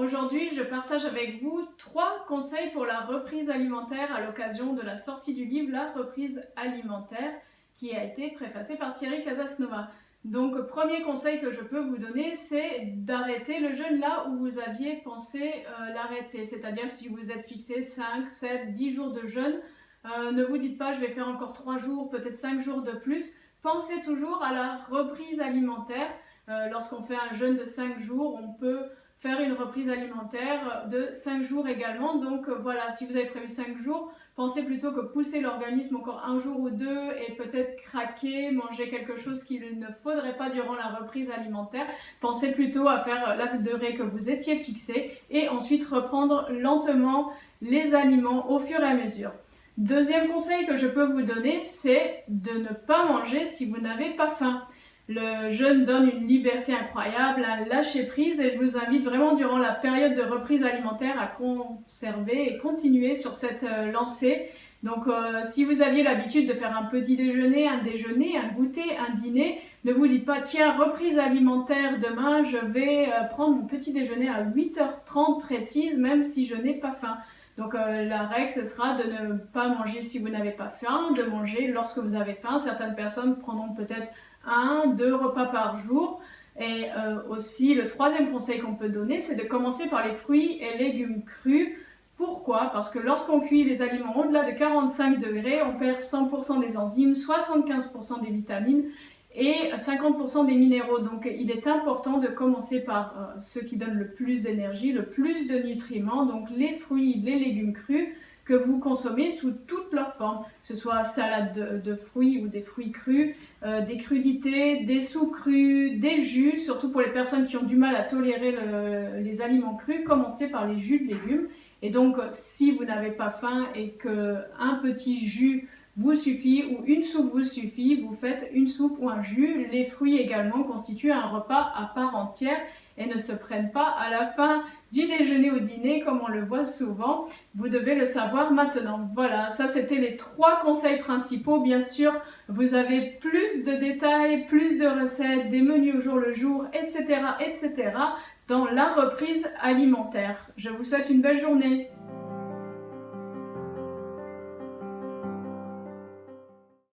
Aujourd'hui, je partage avec vous 3 conseils pour la reprise alimentaire à l'occasion de la sortie du livre La reprise alimentaire qui a été préfacé par Thierry Casasnova. Donc, premier conseil que je peux vous donner, c'est d'arrêter le jeûne là où vous aviez pensé l'arrêter. C'est-à-dire si vous êtes fixé 5, 7, 10 jours de jeûne, ne vous dites pas je vais faire encore 3 jours, peut-être 5 jours de plus. Pensez toujours à la reprise alimentaire. Lorsqu'on fait un jeûne de 5 jours, on peut faire une reprise alimentaire de 5 jours également. Donc voilà, si vous avez prévu 5 jours, pensez plutôt que pousser l'organisme encore un jour ou deux et peut-être craquer, manger quelque chose qu'il ne faudrait pas durant la reprise alimentaire. Pensez plutôt à faire la durée que vous étiez fixée et ensuite reprendre lentement les aliments au fur et à mesure. Deuxième conseil que je peux vous donner, c'est de ne pas manger si vous n'avez pas faim. Le jeûne donne une liberté incroyable, un lâcher-prise et je vous invite vraiment durant la période de reprise alimentaire à conserver et continuer sur cette lancée. Donc si vous aviez l'habitude de faire un petit déjeuner, un goûter, un dîner, ne vous dites pas tiens, reprise alimentaire demain, je vais prendre mon petit déjeuner à 8h30 précise même si je n'ai pas faim. Donc la règle, ce sera de ne pas manger si vous n'avez pas faim, de manger lorsque vous avez faim. Certaines personnes prendront peut-être 1-2 repas par jour. Et aussi, le troisième conseil qu'on peut donner, c'est de commencer par les fruits et légumes crus. Pourquoi? Parce que lorsqu'on cuit les aliments au-delà de 45 degrés, on perd 100% des enzymes, 75% des vitamines et 50% des minéraux. Donc il est important de commencer par ceux qui donnent le plus d'énergie, le plus de nutriments, donc les fruits, les légumes crus que vous consommez sous toutes leurs formes, que ce soit salade de fruits ou des fruits crus, des crudités, des soupes crues, des jus, surtout pour les personnes qui ont du mal à tolérer les aliments crus, commencez par les jus de légumes. Et donc si vous n'avez pas faim et qu'un petit jus vous suffit ou une soupe vous suffit, vous faites une soupe ou un jus. Les fruits également constituent un repas à part entière et ne se prennent pas à la fin du déjeuner ou dîner comme on le voit souvent. Vous devez le savoir maintenant. Voilà, ça c'était les 3 conseils principaux. Bien sûr, vous avez plus de détails, plus de recettes, des menus au jour le jour, etc., etc. dans la reprise alimentaire. Je vous souhaite une belle journée.